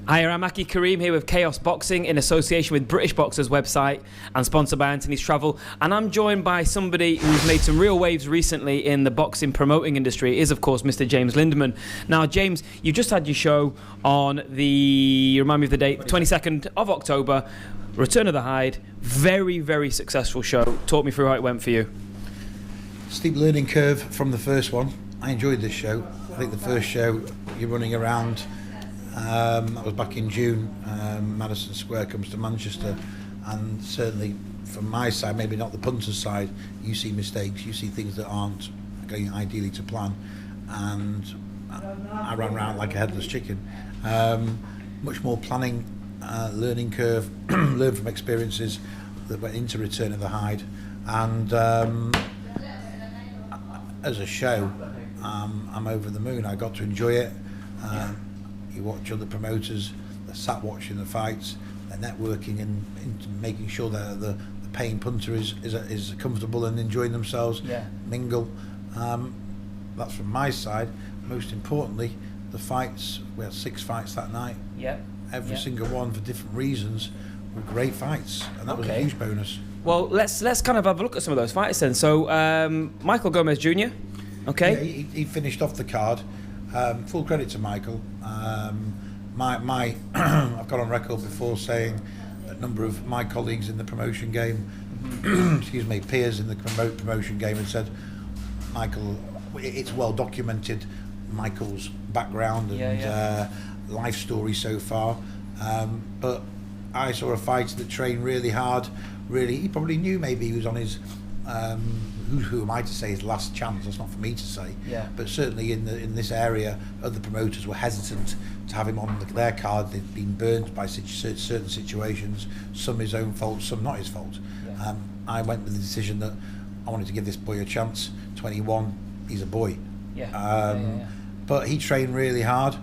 Hi, I'm Aki Kareem here with Chaos Boxing in association with British Boxers website and sponsored by Anthony's Travel. And I'm joined by somebody who's made some real waves recently in the boxing promoting industry. It is, of course, Mr. James Lindemann. Now, James, you just had your show on the, remind me of the date, 22nd of October, Return of the Hyde. Very, very successful show. Talk me through how it went for you. Steep learning curve from the first one. I enjoyed this show. I think the first show, you're running around. That was back in June. Madison Square comes to Manchester, and certainly from my side, maybe not the punter's side, you see mistakes, you see things that aren't going ideally to plan, and I ran around like a headless chicken. Much more planning, learning curve, learn from experiences that went into Return of the Hyde, and as a show, I'm over the moon. I got to enjoy it. You watch other promoters, they're sat watching the fights, they're networking and making sure that the paying punter is comfortable and enjoying themselves, mingle. That's from my side. Most importantly, the fights, we had 6 fights that night. Every single one for different reasons were great fights, and that was a huge bonus. Well, let's kind of have a look at some of those fights then. So, Michael Gomez Jr., Yeah, he finished off the card. Full credit to Michael. I've got on record before saying a number of my colleagues in the promotion game, excuse me, peers in the promotion game, had said, Michael, it's well documented, Michael's background and life story so far. But I saw a fighter that trained really hard. Really, he probably knew maybe he was on his. Who am I to say his last chance? That's not for me to say. But certainly in this area, other promoters were hesitant to have him on their card. They'd been burned by certain situations, some his own fault, some not his fault. I went with the decision that I wanted to give this boy a chance. 21, he's a boy. But he trained really hard.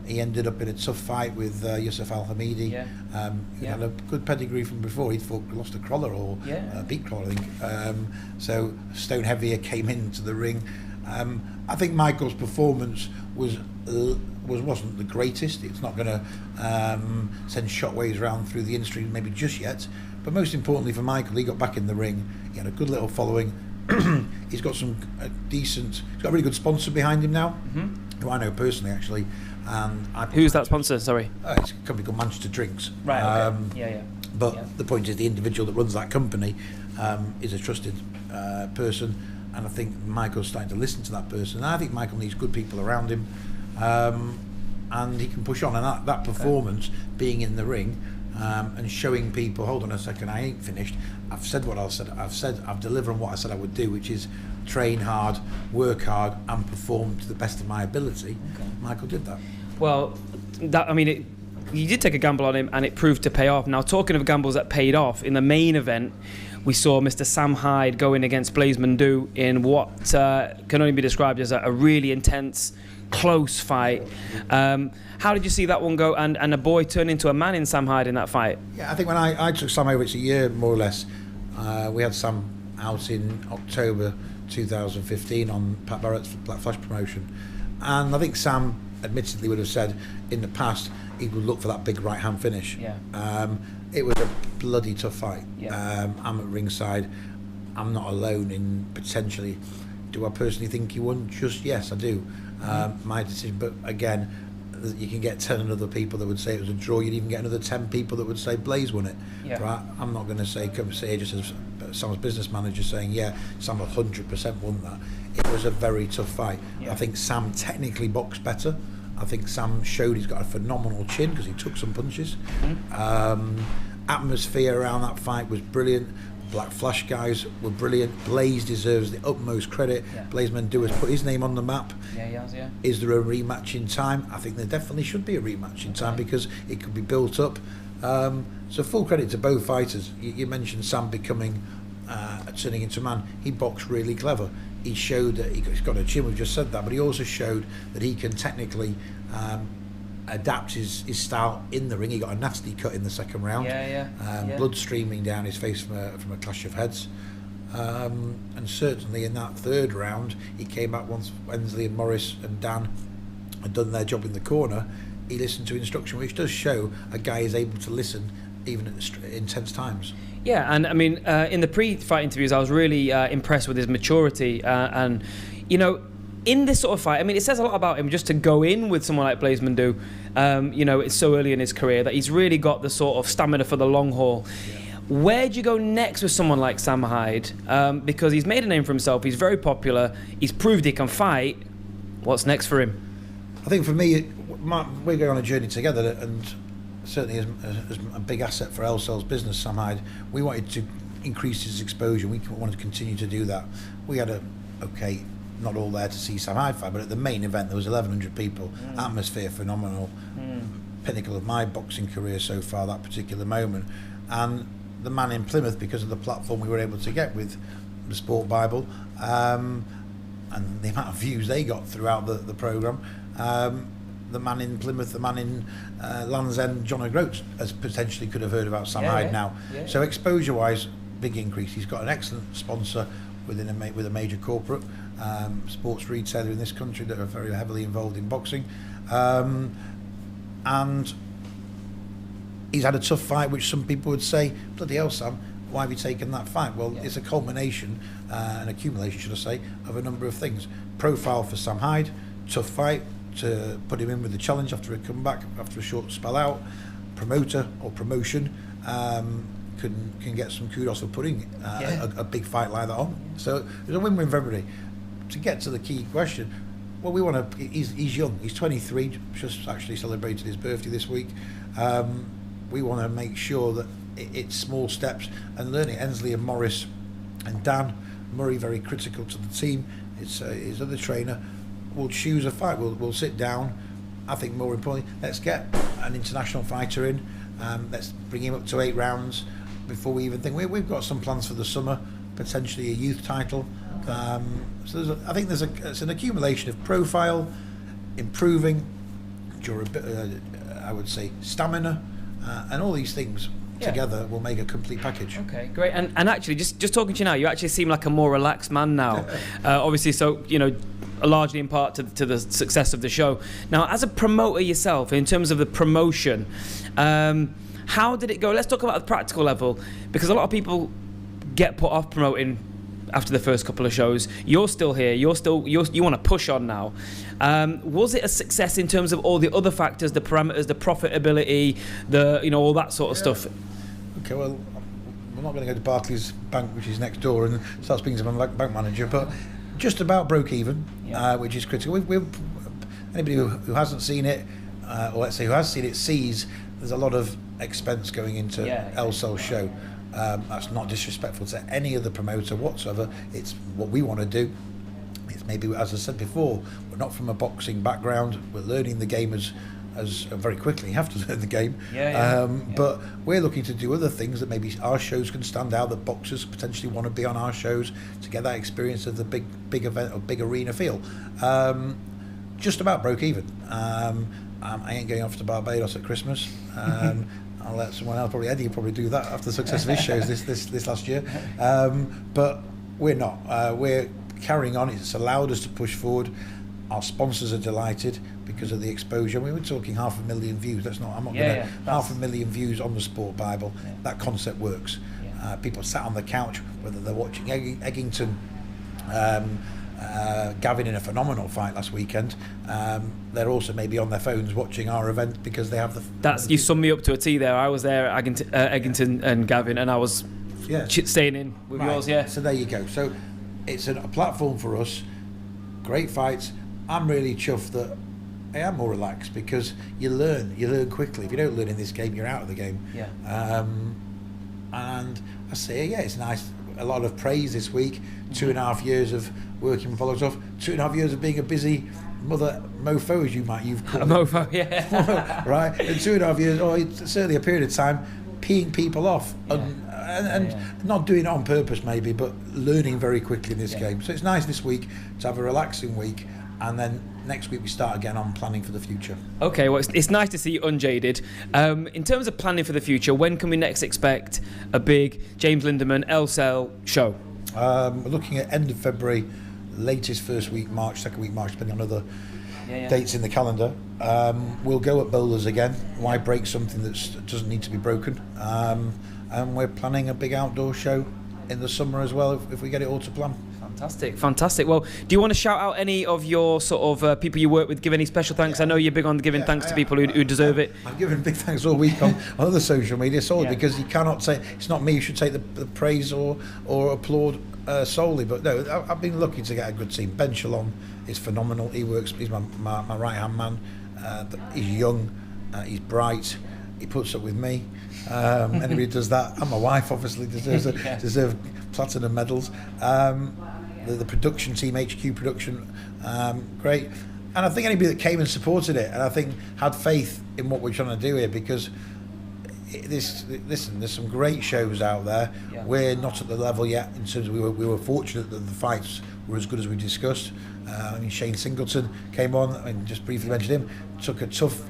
He ended up in a tough fight with Yusuf Al-Hamidi. He had a good pedigree from before. He'd lost a Crawler or beat Crawler, I think. So Stone Heavier came into the ring. I think Michael's performance wasn't the greatest. It's not going to send shockwaves around through the industry maybe just yet. But most importantly for Michael, he got back in the ring. He had a good little following. He's got he's got a really good sponsor behind him now, who I know personally actually. And who's that sponsor? Sorry. It's a company called Manchester Drinks. Right. But the point is, the individual that runs that company is a trusted person, and I think Michael's starting to listen to that person. And I think Michael needs good people around him, and he can push on. And that performance, being in the ring, and showing people, hold on a second, I ain't finished. I've said what I've said. I've delivered on what I said I would do, which is train hard, work hard, and perform to the best of my ability. Michael did that. Well, you did take a gamble on him, and it proved to pay off. Now, talking of gambles that paid off, in the main event, we saw Mr. Sam Hyde going against Blaise Mandu in what can only be described as a really intense, close fight. How did you see that one go, and a boy turn into a man in Sam Hyde in that fight? Yeah, I think when I took Sam over, it's a year more or less. We had Sam out in October 2015 on Pat Barrett's Black Flash promotion, and I think Sam admittedly would have said in the past he would look for that big right hand finish. It was a bloody tough fight. I'm at ringside. I'm not alone in potentially. Do I personally think he won? Just yes, I do. My decision, but again, you can get 10 other people that would say it was a draw. You'd even get another 10 people that would say Blaise won it. Right? I'm not going to say just as Sam's business manager saying Sam 100% won that. It was a very tough fight. I think Sam technically boxed better. I think Sam showed he's got a phenomenal chin because he took some punches. Atmosphere around that fight was brilliant. Black Flash guys were brilliant. Blaise deserves the utmost credit. Blaise Mandu has put his name on the map. He has. Is there a rematch in time? I think there definitely should be a rematch in time because it could be built up. So full credit to both fighters. You mentioned Sam becoming turning into a man. He boxed really clever. He showed that he's got a chin. We've just said that, but he also showed that he can technically adapt his style in the ring. He got a nasty cut in the second round. Blood streaming down his face from a clash of heads. And certainly in that third round, he came back once Wensley and Morris and Dan had done their job in the corner. he listened to instruction, which does show a guy is able to listen even at intense times. Yeah, and I mean, in the pre-fight interviews, I was really impressed with his maturity. And, you know, in this sort of fight, I mean, it says a lot about him just to go in with someone like Blaise Mundou. You know, it's so early in his career that he's really got the sort of stamina for the long haul. Yeah. Where do you go next with someone like Sam Hyde? Because he's made a name for himself, he's very popular, he's proved he can fight. What's next for him? I think for me, we're going on a journey together, and certainly as a big asset for L-SEL's business, Sam Hyde, we wanted to increase his exposure. We wanted to continue to do that. We had not all there to see Sam Hyde fight, but at the main event there was 1,100 people. Atmosphere phenomenal. Pinnacle of my boxing career so far, that particular moment. And the man in Plymouth, because of the platform we were able to get with the Sport Bible, and the amount of views they got throughout the programme, the man in Plymouth, the man in Land's End, John O'Groats, as potentially could have heard about Sam Hyde now. Yeah. So exposure-wise, big increase. He's got an excellent sponsor with a major corporate sports retailer in this country that are very heavily involved in boxing, and he's had a tough fight, which some people would say, bloody hell, Sam, why have you taken that fight? Well, it's a culmination, an accumulation, should I say, of a number of things. Profile for Sam Hyde, tough fight to put him in with the challenge after a comeback, after a short spell out. Promoter or promotion can get some kudos for putting a big fight like that on. So it's a win-win for everybody. To get to the key question, well, we want to. He's young. He's 23. Just actually celebrated his birthday this week. We want to make sure that it's small steps and learning. Ensley and Morris and Dan Murray very critical to the team. It's his other trainer. We'll choose a fight. We'll sit down. I think more importantly, let's get an international fighter in. Let's bring him up to 8 rounds before we even think. We've got some plans for the summer, potentially a youth title. So I think it's an accumulation of profile, improving, I would say stamina, and all these things together will make a complete package. Okay, great. And actually, just talking to you now, you actually seem like a more relaxed man now. Obviously, so you know, largely in part to the success of the show. Now, as a promoter yourself, in terms of the promotion, how did it go? Let's talk about the practical level, because a lot of people get put off promoting after the first couple of shows. You're still here. You want to push on now. Was it a success in terms of all the other factors, the parameters, the profitability, all that sort of stuff? Okay, well, we're not going to go to Barclays Bank, which is next door, and start speaking to my bank manager, but just about broke even, which is critical. Anybody who hasn't seen it, or let's say who has seen it, sees there's a lot of expense going into L-SEL's show. That's not disrespectful to any other promoter whatsoever. It's what we want to do. It's maybe, as I said before, we're not from a boxing background. We're learning the game as very quickly. You have to learn the game. But we're looking to do other things that maybe our shows can stand out, that boxers potentially want to be on our shows to get that experience of the big event or big arena feel. Just about broke even. I ain't going off to Barbados at Christmas. I'll let someone else, probably Eddie, will probably do that after the success of his shows this last year. But we're not. We're carrying on. It's allowed us to push forward. Our sponsors are delighted because of the exposure. We were talking 500,000 views. I'm not going to 500,000 views on the Sport Bible. That concept works. People sat on the couch, whether they're watching Eggington, Gavin in a phenomenal fight last weekend. They're also maybe on their phones watching our event because they have you summed me up to a T there. I was there at Eggington and Gavin, and I was staying in with yours. Yeah. So there you go. So it's a platform for us. Great fights. I'm really chuffed that I am more relaxed because you learn quickly. If you don't learn in this game, you're out of the game. And I say, it's nice. A lot of praise this week. 2.5 years of working with Volokov, 2.5 years of being a busy mother mofo, as you've called a mofo, right? And 2.5 years, or it's certainly a period of time, peeing people off and not doing it on purpose maybe, but learning very quickly in this game. So it's nice this week to have a relaxing week, and then next week we start again on planning for the future. Okay, well, it's nice to see you unjaded. In terms of planning for the future, when can we next expect a big James Lindemann L-SEL show? We're looking at end of February, latest first week March, second week March, depending on other dates in the calendar. We'll go at bowlers again. Why break something that doesn't need to be broken? And we're planning a big outdoor show in the summer as well, if we get it all to plan. Fantastic. Well, do you want to shout out any of your sort of people you work with, give any special thanks? I know you're big on giving thanks to people who deserve it. I'm giving big thanks all week on other social media solely because you cannot say, it's not me who should take the praise or applaud solely, but no, I've been lucky to get a good team. Ben Shalom is phenomenal. He's my right hand man. He's young, he's bright, he puts up with me. Anybody who does that, and my wife obviously deserve platinum medals. The production team, HQ production, great. And I think anybody that came and supported it, and I think had faith in what we're trying to do here, because there's some great shows out there. We're not at the level yet in terms of we were fortunate that the fights were as good as we discussed. I mean, Shane Singleton came on, and just briefly mentioned him, took a tough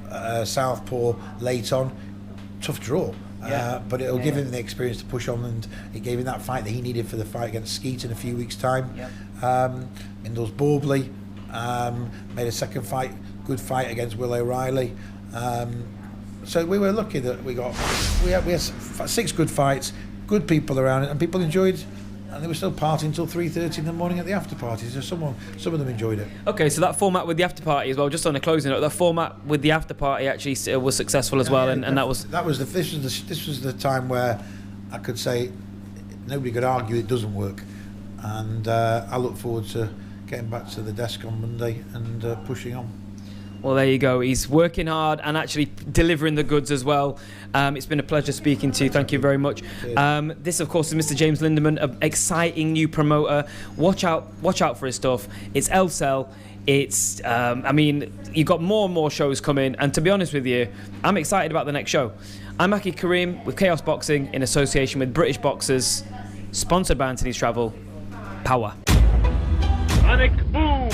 southpaw late on, tough draw. But it'll give him the experience to push on, and it gave him that fight that he needed for the fight against Skeet in a few weeks' time. Mindles Borbley made a second fight, good fight against Will O'Reilly. So we were lucky that we had 6 good fights, good people around it, and people enjoyed. And they were still partying until 3:30 in the morning at the after party. So some of them enjoyed it. Okay, so that format with the after party as well. Just on a closing note, that format with the after party actually was successful as well, and this was the time where I could say nobody could argue it doesn't work, and I look forward to getting back to the desk on Monday and pushing on. Well, there you go. He's working hard and actually delivering the goods as well. It's been a pleasure speaking to you. Thank you very much. This, of course, is Mr. James Lindemann, an exciting new promoter. Watch out for his stuff. It's L-SEL. It's, I mean, you've got more and more shows coming. And to be honest with you, I'm excited about the next show. I'm Aki Kareem with Chaos Boxing in association with British Boxers, sponsored by Anthony's Travel. Power. Sonic boom!